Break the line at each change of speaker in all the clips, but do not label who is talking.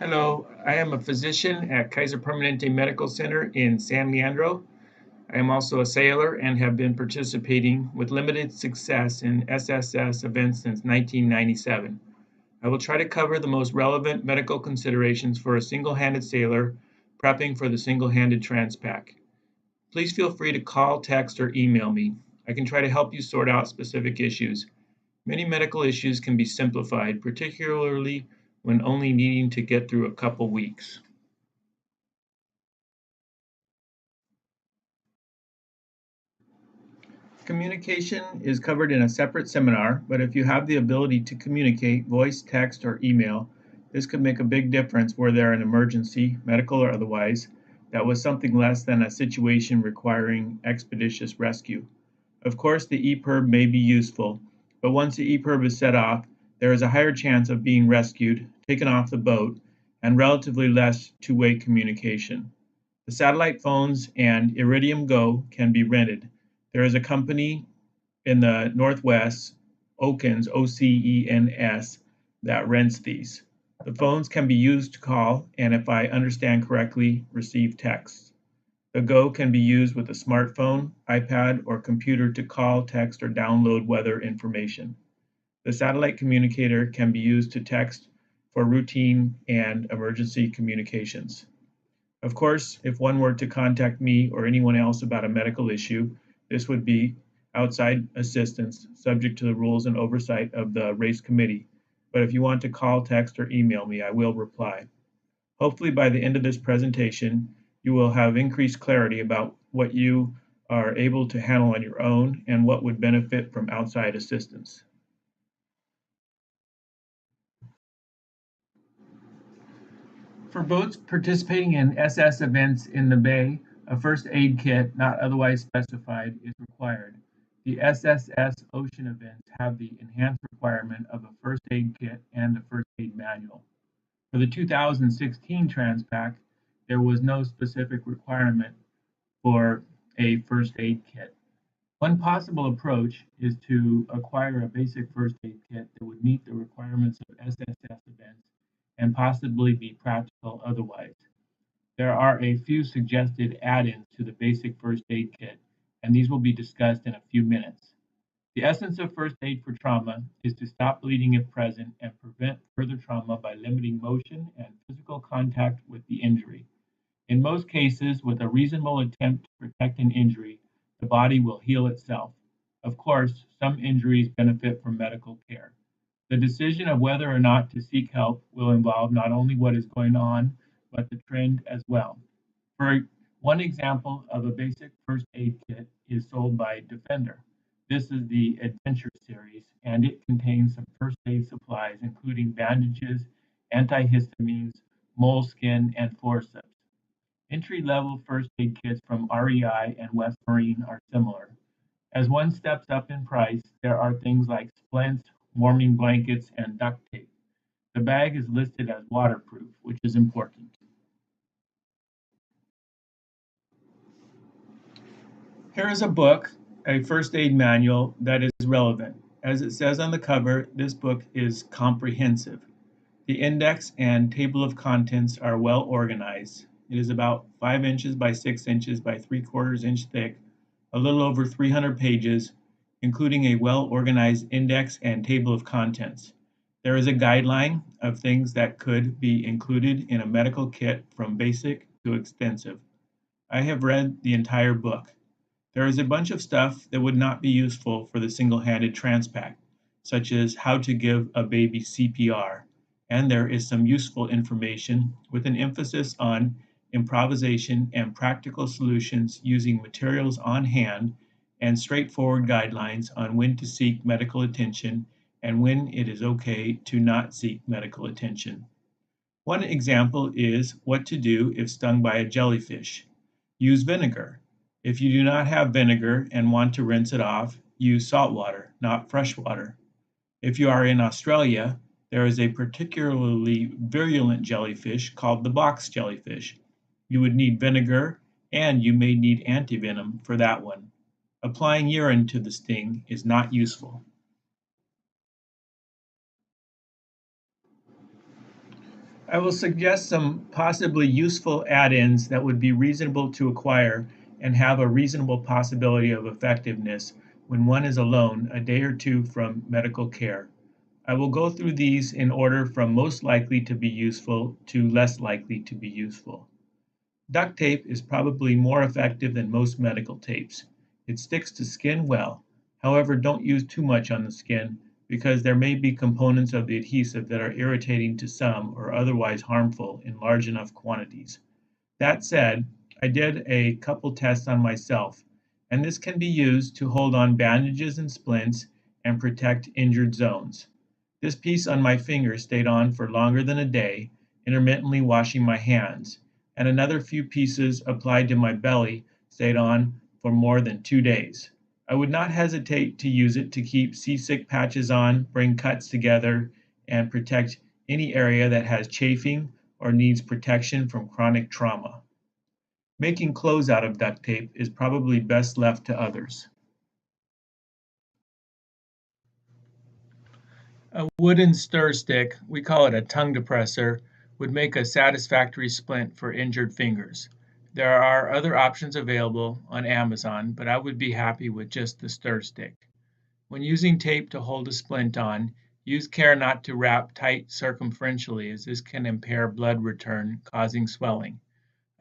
Hello, I am a physician at Kaiser Permanente Medical Center in San Leandro. I am also a sailor and have been participating with limited success in SSS events since 1997. I will try to cover the most relevant medical considerations for a single-handed sailor prepping for the single-handed transpac. Please feel free to call, text, or email me. I can try to help you sort out specific issues. Many medical issues can be simplified, particularly when only needing to get through a couple weeks. Communication is covered in a separate seminar, but if you have the ability to communicate, voice, text, or email, this could make a big difference were there an emergency, medical or otherwise, that was something less than a situation requiring expeditious rescue. Of course, the EPIRB may be useful, but once the EPIRB is set off, there is a higher chance of being rescued, taken off the boat, and relatively less two-way communication. The satellite phones and Iridium Go can be rented. There is a company in the Northwest, Okens, OCENS, that rents these. The phones can be used to call and, if I understand correctly, receive texts. The Go can be used with a smartphone, iPad, or computer to call, text, or download weather information. The satellite communicator can be used to text for routine and emergency communications. Of course, if one were to contact me or anyone else about a medical issue, this would be outside assistance, subject to the rules and oversight of the race committee. But if you want to call, text, or email me, I will reply. Hopefully by the end of this presentation, you will have increased clarity about what you are able to handle on your own and what would benefit from outside assistance. For boats participating in SS events in the bay, a first aid kit not otherwise specified is required. The SSS ocean events have the enhanced requirement of a first aid kit and a first aid manual. For the 2016 Transpac, there was no specific requirement for a first aid kit. One possible approach is to acquire a basic first aid kit that would meet the requirements of SSS events and possibly be practical otherwise. There are a few suggested add-ins to the basic first aid kit, and these will be discussed in a few minutes. The essence of first aid for trauma is to stop bleeding if present and prevent further trauma by limiting motion and physical contact with the injury. In most cases, with a reasonable attempt to protect an injury, the body will heal itself. Of course, some injuries benefit from medical care. The decision of whether or not to seek help will involve not only what is going on, but the trend as well. For one example of a basic first aid kit is sold by Defender. This is the Adventure series, and it contains some first aid supplies, including bandages, antihistamines, moleskin, and forceps. Entry-level first aid kits from REI and West Marine are similar. As one steps up in price, there are things like splints, warming blankets, and duct tape. The bag is listed as waterproof, which is important. Here is a book, a first aid manual that is relevant. As it says on the cover, this book is comprehensive. The index and table of contents are well organized. It is about 5 inches by 6 inches by 3/4 inch thick, a little over 300 pages, including a well organized index and table of contents. There is a guideline of things that could be included in a medical kit from basic to extensive. I have read the entire book. There is a bunch of stuff that would not be useful for the single-handed transpac, such as how to give a baby CPR, and there is some useful information with an emphasis on improvisation and practical solutions using materials on hand and straightforward guidelines on when to seek medical attention and when it is okay to not seek medical attention. One example is what to do if stung by a jellyfish. Use vinegar. If you do not have vinegar and want to rinse it off, use salt water, not fresh water. If you are in Australia, there is a particularly virulent jellyfish called the box jellyfish. You would need vinegar and you may need antivenom for that one. Applying urine to the sting is not useful. I will suggest some possibly useful add-ins that would be reasonable to acquire and have a reasonable possibility of effectiveness when one is alone a day or two from medical care. I will go through these in order from most likely to be useful to less likely to be useful. Duct tape is probably more effective than most medical tapes. It sticks to skin well. However, don't use too much on the skin because there may be components of the adhesive that are irritating to some or otherwise harmful in large enough quantities. That said, I did a couple tests on myself, and this can be used to hold on bandages and splints and protect injured zones. This piece on my finger stayed on for longer than a day, intermittently washing my hands, and another few pieces applied to my belly stayed on for more than 2 days. I would not hesitate to use it to keep seasick patches on, bring cuts together, and protect any area that has chafing or needs protection from chronic trauma. Making clothes out of duct tape is probably best left to others. A wooden stir stick, we call it a tongue depressor, would make a satisfactory splint for injured fingers. There are other options available on Amazon, but I would be happy with just the stir stick. When using tape to hold a splint on, use care not to wrap tight circumferentially as this can impair blood return, causing swelling.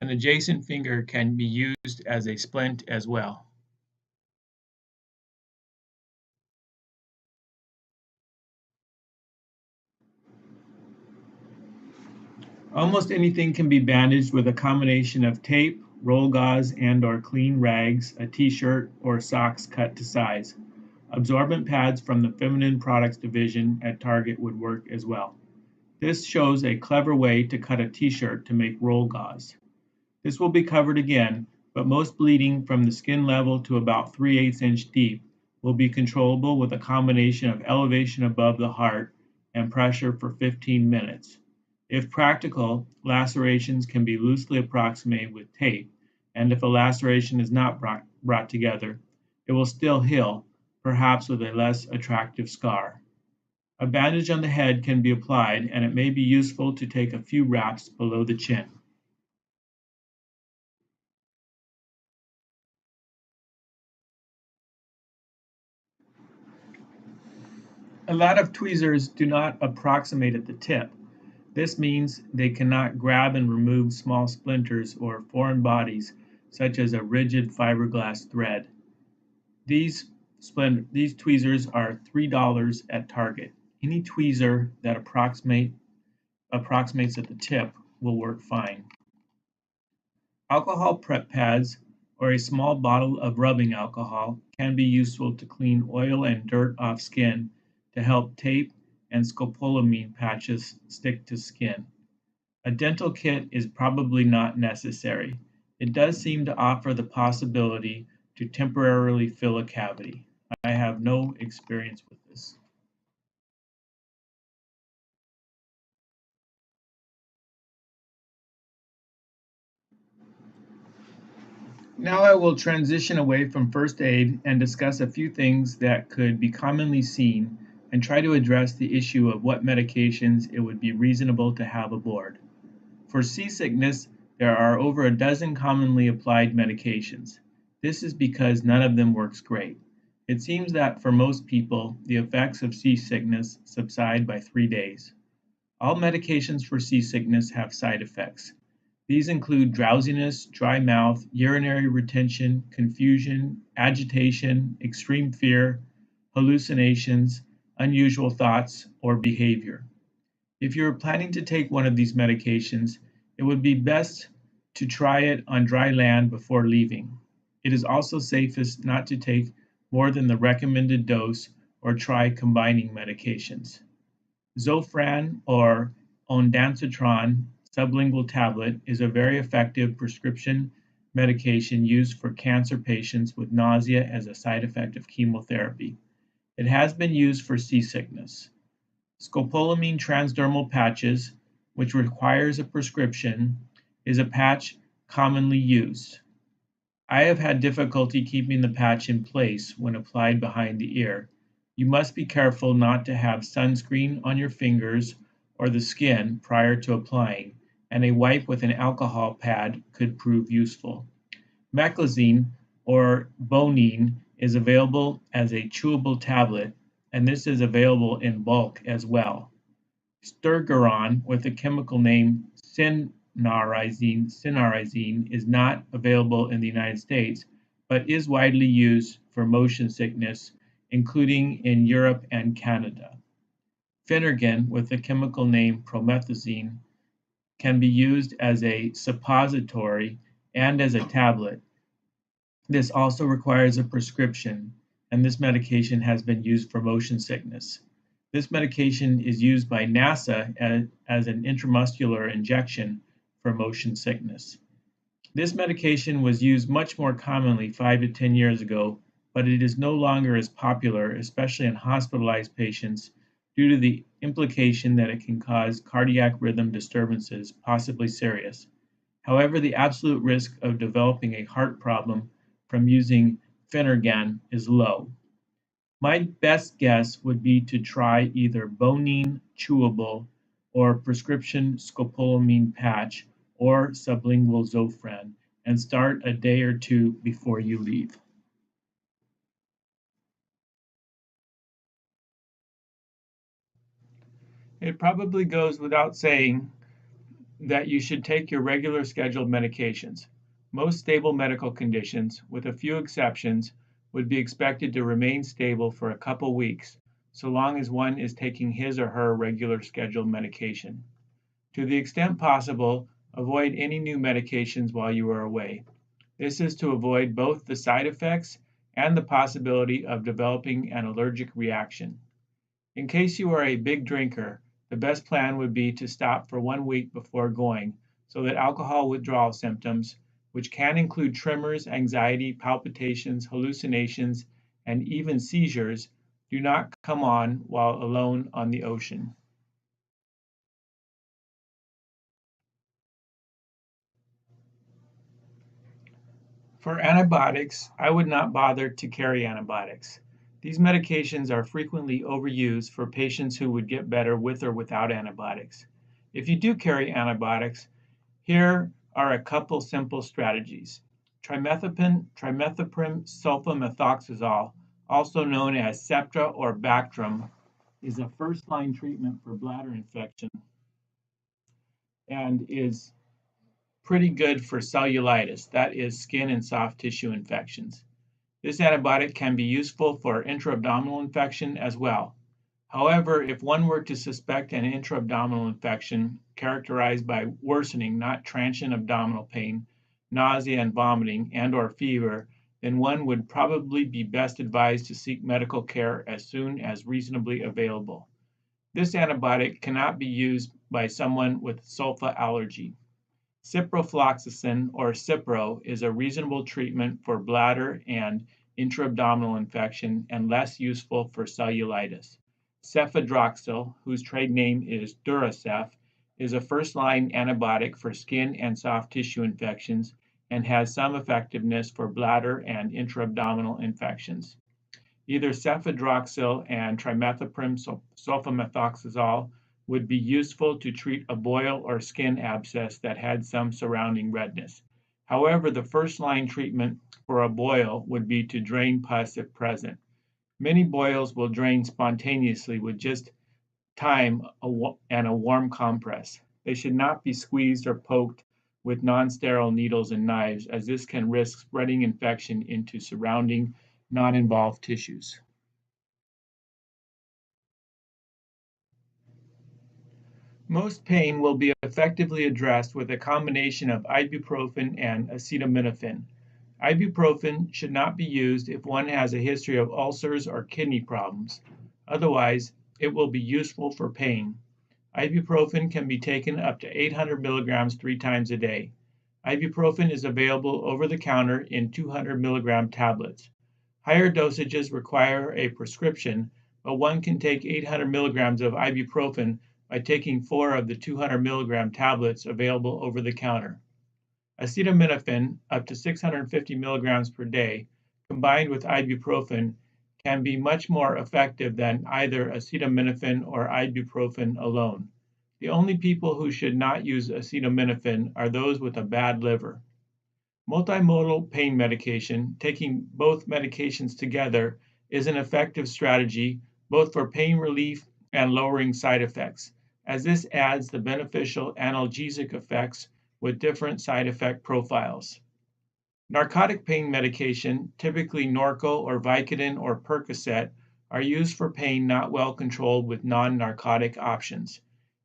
An adjacent finger can be used as a splint as well. Almost anything can be bandaged with a combination of tape, roll gauze, and/or clean rags, a t-shirt, or socks cut to size. Absorbent pads from the feminine products division at Target would work as well. This shows a clever way to cut a t-shirt to make roll gauze. This will be covered again, but most bleeding from the skin level to about 3/8 inch deep will be controllable with a combination of elevation above the heart and pressure for 15 minutes. If practical, lacerations can be loosely approximated with tape, and if a laceration is not brought together, it will still heal, perhaps with a less attractive scar. A bandage on the head can be applied, and it may be useful to take a few wraps below the chin. A lot of tweezers do not approximate at the tip. This means they cannot grab and remove small splinters or foreign bodies, such as a rigid fiberglass thread. These tweezers are $3 at Target. Any tweezer that approximates at the tip will work fine. Alcohol prep pads or a small bottle of rubbing alcohol can be useful to clean oil and dirt off skin to help tape and scopolamine patches stick to skin. A dental kit is probably not necessary. It does seem to offer the possibility to temporarily fill a cavity. I have no experience with this. Now I will transition away from first aid and discuss a few things that could be commonly seen and try to address the issue of what medications it would be reasonable to have aboard. For seasickness, there are over a dozen commonly applied medications. This is because none of them works great. It seems that for most people, the effects of seasickness subside by 3 days. All medications for seasickness have side effects. These include drowsiness, dry mouth, urinary retention, confusion, agitation, extreme fear, hallucinations, unusual thoughts, or behavior. If you are planning to take one of these medications, it would be best to try it on dry land before leaving. It is also safest not to take more than the recommended dose or try combining medications. Zofran or ondansetron sublingual tablet is a very effective prescription medication used for cancer patients with nausea as a side effect of chemotherapy. It has been used for seasickness. Scopolamine transdermal patches, which requires a prescription, is a patch commonly used. I have had difficulty keeping the patch in place when applied behind the ear. You must be careful not to have sunscreen on your fingers or the skin prior to applying, and a wipe with an alcohol pad could prove useful. Meclizine or Bonine is available as a chewable tablet, and this is available in bulk as well. Sturgeon, with the chemical name cynarizine, is not available in the United States, but is widely used for motion sickness, including in Europe and Canada. Phenergan, with the chemical name promethazine, can be used as a suppository and as a tablet. This also requires a prescription, and this medication has been used for motion sickness. This medication is used by NASA as an intramuscular injection for motion sickness. This medication was used much more commonly 5 to 10 years ago, but it is no longer as popular, especially in hospitalized patients, due to the implication that it can cause cardiac rhythm disturbances, possibly serious. However, the absolute risk of developing a heart problem from using Phenergan is low. My best guess would be to try either Bonine chewable or prescription scopolamine patch or sublingual Zofran and start a day or two before you leave. It probably goes without saying that you should take your regular scheduled medications. Most stable medical conditions, with a few exceptions, would be expected to remain stable for a couple weeks, so long as one is taking his or her regular scheduled medication. To the extent possible, avoid any new medications while you are away. This is to avoid both the side effects and the possibility of developing an allergic reaction. In case you are a big drinker, the best plan would be to stop for 1 week before going, so that alcohol withdrawal symptoms, which can include tremors, anxiety, palpitations, hallucinations, and even seizures, do not come on while alone on the ocean. For antibiotics, I would not bother to carry antibiotics. These medications are frequently overused for patients who would get better with or without antibiotics. If you do carry antibiotics, here are a couple simple strategies. Trimethoprim sulfamethoxazole, also known as Septra or Bactrim, is a first-line treatment for bladder infection and is pretty good for cellulitis, that is skin and soft tissue infections. This antibiotic can be useful for intra-abdominal infection as well. However, if one were to suspect an intra-abdominal infection characterized by worsening, not transient abdominal pain, nausea and vomiting, and/or fever, then one would probably be best advised to seek medical care as soon as reasonably available. This antibiotic cannot be used by someone with sulfa allergy. Ciprofloxacin, or Cipro, is a reasonable treatment for bladder and intra-abdominal infection and less useful for cellulitis. Cefadroxil, whose trade name is Duracef, is a first-line antibiotic for skin and soft tissue infections and has some effectiveness for bladder and intra-abdominal infections. Either cefadroxil and trimethoprim sulfamethoxazole would be useful to treat a boil or skin abscess that had some surrounding redness. However, the first-line treatment for a boil would be to drain pus if present. Many boils will drain spontaneously with just time and a warm compress. They should not be squeezed or poked with non-sterile needles and knives, as this can risk spreading infection into surrounding non-involved tissues. Most pain will be effectively addressed with a combination of ibuprofen and acetaminophen. Ibuprofen should not be used if one has a history of ulcers or kidney problems. Otherwise, it will be useful for pain. Ibuprofen can be taken up to 800 milligrams 3 times a day. Ibuprofen is available over the counter in 200 milligram tablets. Higher dosages require a prescription, but one can take 800 milligrams of ibuprofen by taking 4 of the 200 milligram tablets available over the counter. Acetaminophen, up to 650 milligrams per day, combined with ibuprofen, can be much more effective than either acetaminophen or ibuprofen alone. The only people who should not use acetaminophen are those with a bad liver. Multimodal pain medication, taking both medications together, is an effective strategy both for pain relief and lowering side effects, as this adds the beneficial analgesic effects with different side effect profiles. Narcotic pain medication, typically Norco or Vicodin or Percocet, are used for pain not well controlled with non-narcotic options.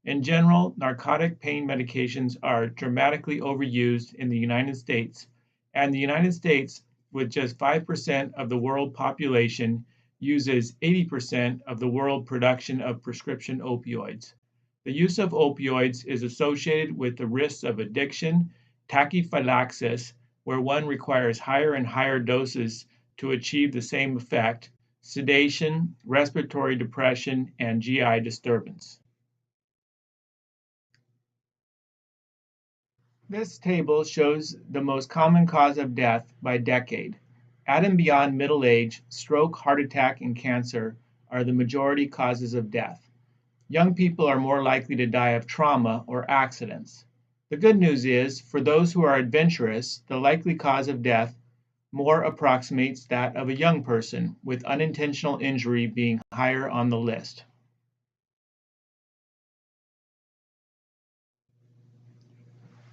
In general, narcotic pain medications are dramatically overused in the United States, and the United States, with just 5% of the world population, uses 80% of the world production of prescription opioids. The use of opioids is associated with the risks of addiction, tachyphylaxis, where one requires higher and higher doses to achieve the same effect, sedation, respiratory depression, and GI disturbance. This table shows the most common cause of death by decade. At and beyond middle age, stroke, heart attack, and cancer are the majority causes of death. Young people are more likely to die of trauma or accidents. The good news is, for those who are adventurous, the likely cause of death more approximates that of a young person, with unintentional injury being higher on the list.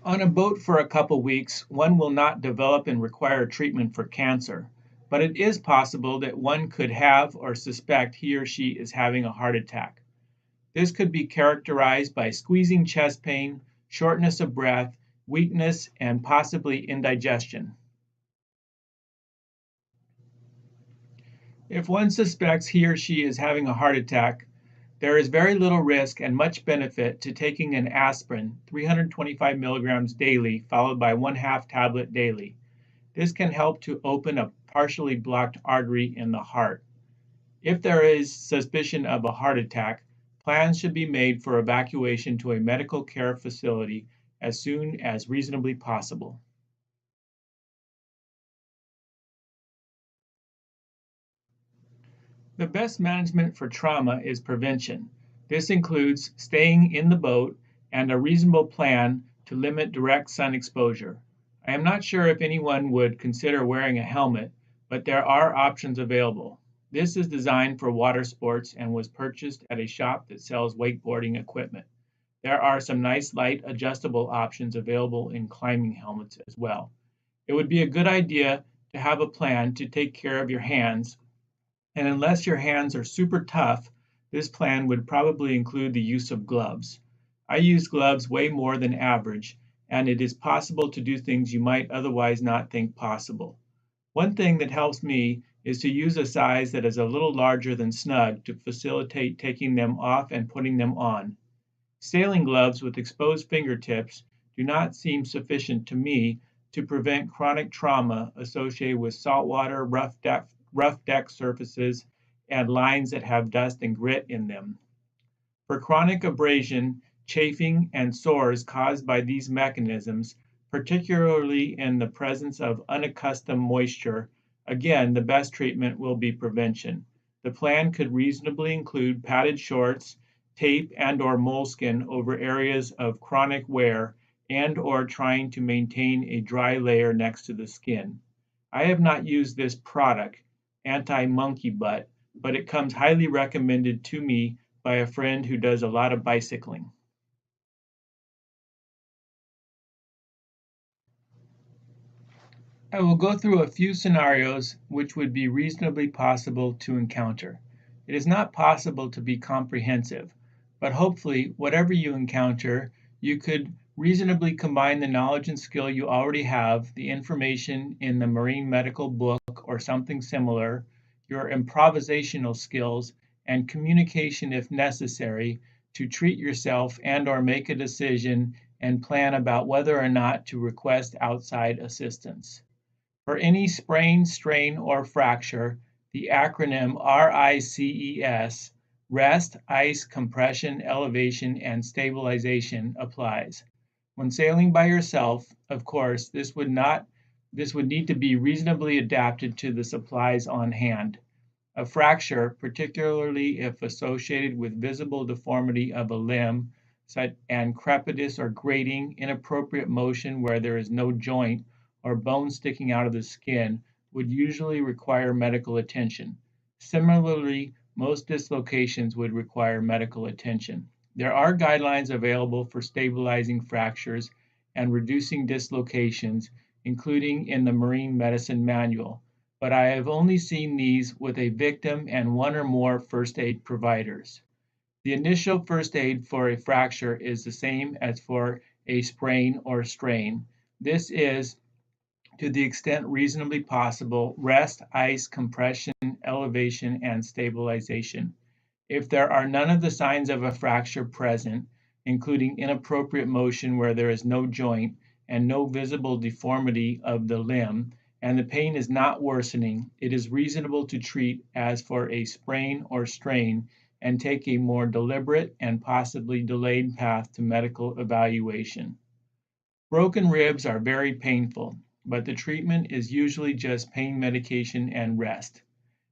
On a boat for a couple weeks, one will not develop and require treatment for cancer, but it is possible that one could have or suspect he or she is having a heart attack. This could be characterized by squeezing chest pain, shortness of breath, weakness, and possibly indigestion. If one suspects he or she is having a heart attack, there is very little risk and much benefit to taking an aspirin, 325 milligrams daily, followed by 1/2 tablet daily. This can help to open a partially blocked artery in the heart. If there is suspicion of a heart attack, plans should be made for evacuation to a medical care facility as soon as reasonably possible. The best management for trauma is prevention. This includes staying in the boat and a reasonable plan to limit direct sun exposure. I am not sure if anyone would consider wearing a helmet, but there are options available. This is designed for water sports and was purchased at a shop that sells wakeboarding equipment. There are some nice light adjustable options available in climbing helmets as well. It would be a good idea to have a plan to take care of your hands, and unless your hands are super tough, this plan would probably include the use of gloves. I use gloves way more than average, and it is possible to do things you might otherwise not think possible. One thing that helps me is to use a size that is a little larger than snug to facilitate taking them off and putting them on. Sailing gloves with exposed fingertips do not seem sufficient to me to prevent chronic trauma associated with saltwater, rough deck surfaces, and lines that have dust and grit in them. For chronic abrasion, chafing, and sores caused by these mechanisms, particularly in the presence of unaccustomed moisture, again, the best treatment will be prevention. The plan could reasonably include padded shorts, tape and/or moleskin over areas of chronic wear and/or trying to maintain a dry layer next to the skin. I have not used this product, anti-monkey butt, but it comes highly recommended to me by a friend who does a lot of bicycling. I will go through a few scenarios which would be reasonably possible to encounter. It is not possible to be comprehensive, but hopefully, whatever you encounter, you could reasonably combine the knowledge and skill you already have, the information in the marine medical book or something similar, your improvisational skills, and communication if necessary to treat yourself and/or make a decision and plan about whether or not to request outside assistance. For any sprain, strain, or fracture, the acronym RICES, Rest, Ice, Compression, Elevation, and Stabilization applies. When sailing by yourself, of course, this would need to be reasonably adapted to the supplies on hand. A fracture, particularly if associated with visible deformity of a limb, and crepitus or grating, inappropriate motion where there is no joint, or bone sticking out of the skin would usually require medical attention. Similarly, most dislocations would require medical attention. There are guidelines available for stabilizing fractures and reducing dislocations, including in the Marine Medicine Manual, but I have only seen these with a victim and one or more first aid providers. The initial first aid for a fracture is the same as for a sprain or strain. This is, to the extent reasonably possible, rest, ice, compression, elevation, and stabilization. If there are none of the signs of a fracture present, including inappropriate motion where there is no joint and no visible deformity of the limb, and the pain is not worsening, it is reasonable to treat as for a sprain or strain and take a more deliberate and possibly delayed path to medical evaluation. Broken ribs are very painful, but the treatment is usually just pain medication and rest.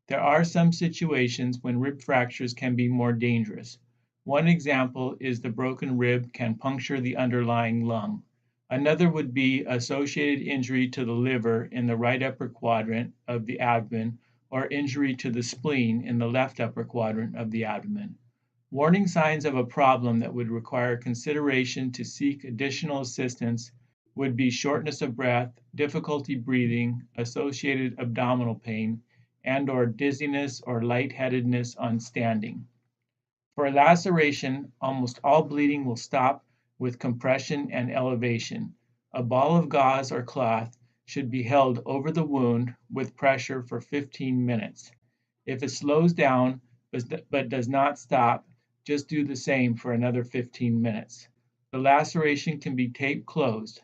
There are some situations when rib fractures can be more dangerous. One example is the broken rib can puncture the underlying lung. Another would be associated injury to the liver in the right upper quadrant of the abdomen or injury to the spleen in the left upper quadrant of the abdomen. Warning signs of a problem that would require consideration to seek additional assistance would be shortness of breath, difficulty breathing, associated abdominal pain, and/or dizziness or lightheadedness on standing. For a laceration, almost all bleeding will stop with compression and elevation. A ball of gauze or cloth should be held over the wound with pressure for 15 minutes. If it slows down but does not stop, just do the same for another 15 minutes. The laceration can be taped closed.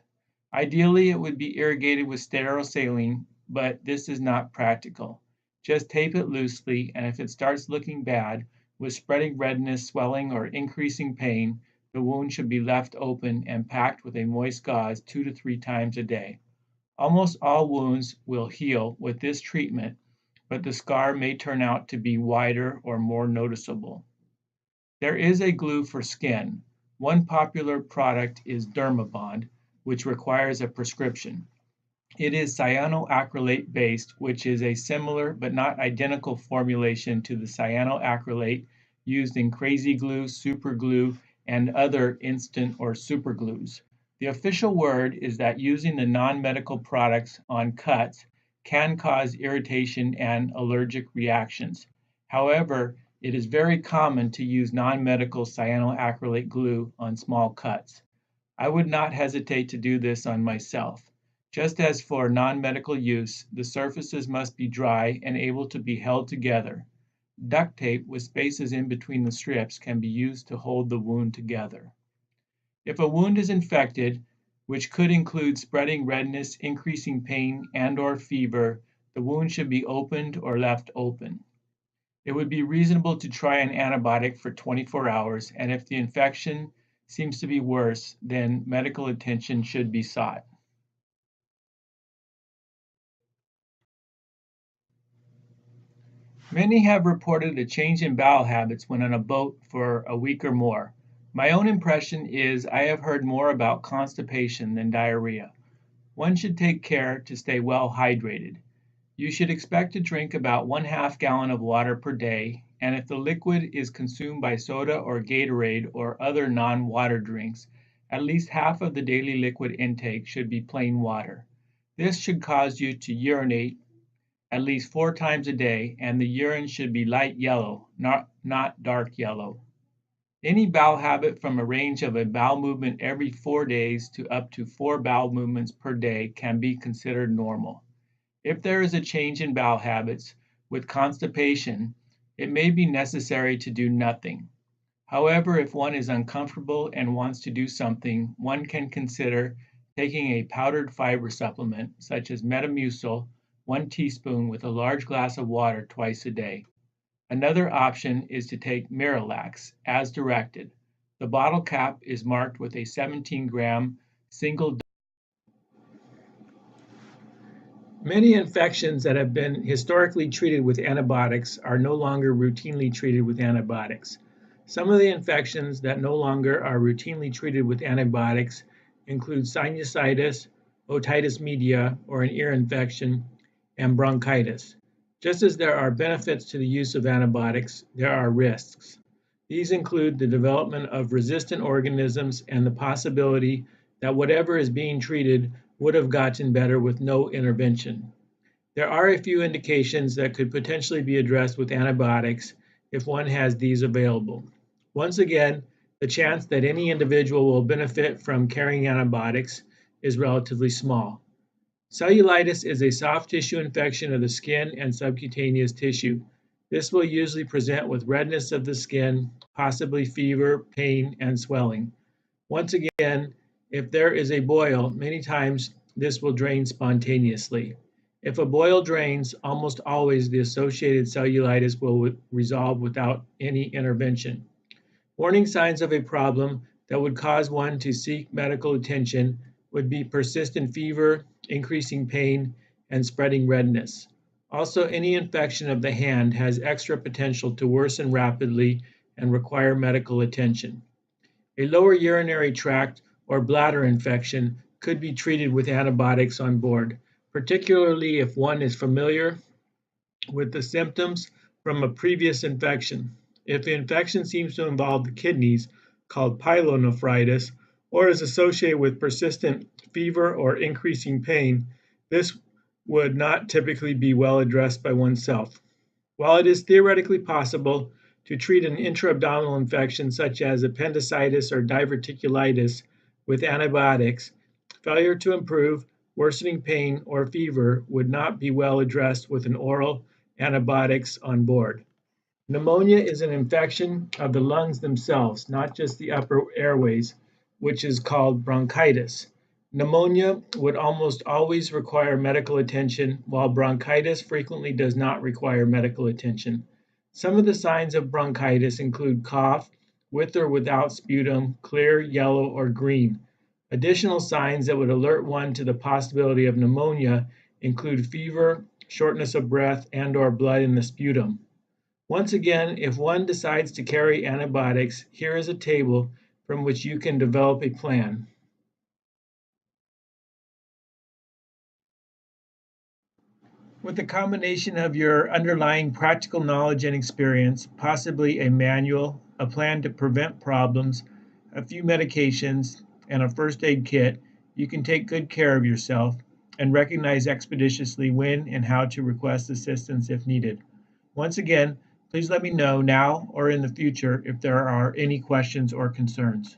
Ideally, it would be irrigated with sterile saline, but this is not practical. Just tape it loosely, and if it starts looking bad, with spreading redness, swelling, or increasing pain, the wound should be left open and packed with a moist gauze 2 to 3 times a day. Almost all wounds will heal with this treatment, but the scar may turn out to be wider or more noticeable. There is a glue for skin. One popular product is Dermabond, which requires a prescription. It is cyanoacrylate based, which is a similar but not identical formulation to the cyanoacrylate used in crazy glue, super glue, and other instant or super glues. The official word is that using the non-medical products on cuts can cause irritation and allergic reactions. However, it is very common to use non-medical cyanoacrylate glue on small cuts. I would not hesitate to do this on myself. Just as for non-medical use, the surfaces must be dry and able to be held together. Duct tape with spaces in between the strips can be used to hold the wound together. If a wound is infected, which could include spreading redness, increasing pain, and/or fever, the wound should be opened or left open. It would be reasonable to try an antibiotic for 24 hours, and if the infection seems to be worse, then medical attention should be sought. Many have reported a change in bowel habits when on a boat for a week or more. My own impression is I have heard more about constipation than diarrhea. One should take care to stay well hydrated. You should expect to drink about 1/2 gallon of water per day, and if the liquid is consumed by soda or Gatorade or other non-water drinks, at least half of the daily liquid intake should be plain water. This should cause you to urinate at least 4 times a day, and the urine should be light yellow, not dark yellow. Any bowel habit from a range of a bowel movement every 4 days to up to 4 bowel movements per day can be considered normal. If there is a change in bowel habits with constipation, it may be necessary to do nothing. However, if one is uncomfortable and wants to do something, one can consider taking a powdered fiber supplement, such as Metamucil, 1 teaspoon with a large glass of water twice a day. Another option is to take Miralax, as directed. The bottle cap is marked with a 17-gram single. Many infections that have been historically treated with antibiotics are no longer routinely treated with antibiotics. Some of the infections that no longer are routinely treated with antibiotics include sinusitis, otitis media, or an ear infection, and bronchitis. Just as there are benefits to the use of antibiotics, there are risks. These include the development of resistant organisms and the possibility that whatever is being treated would have gotten better with no intervention. There are a few indications that could potentially be addressed with antibiotics if one has these available. Once again, the chance that any individual will benefit from carrying antibiotics is relatively small. Cellulitis is a soft tissue infection of the skin and subcutaneous tissue. This will usually present with redness of the skin, possibly fever, pain, and swelling. Once again, if there is a boil, many times this will drain spontaneously. If a boil drains, almost always the associated cellulitis will resolve without any intervention. Warning signs of a problem that would cause one to seek medical attention would be persistent fever, increasing pain, and spreading redness. Also, any infection of the hand has extra potential to worsen rapidly and require medical attention. A lower urinary tract or bladder infection could be treated with antibiotics on board, particularly if one is familiar with the symptoms from a previous infection. If the infection seems to involve the kidneys, called pyelonephritis, or is associated with persistent fever or increasing pain, this would not typically be well addressed by oneself. While it is theoretically possible to treat an intra-abdominal infection such as appendicitis or diverticulitis with antibiotics, failure to improve, worsening pain, or fever would not be well addressed with an oral antibiotics on board. Pneumonia is an infection of the lungs themselves, not just the upper airways, which is called bronchitis. Pneumonia would almost always require medical attention, while bronchitis frequently does not require medical attention. Some of the signs of bronchitis include cough, with or without sputum, clear, yellow, or green. Additional signs that would alert one to the possibility of pneumonia include fever, shortness of breath, and/or blood in the sputum. Once again, if one decides to carry antibiotics, here is a table from which you can develop a plan. With a combination of your underlying practical knowledge and experience, possibly a manual, a plan to prevent problems, a few medications, and a first aid kit, you can take good care of yourself and recognize expeditiously when and how to request assistance if needed. Once again, please let me know now or in the future if there are any questions or concerns.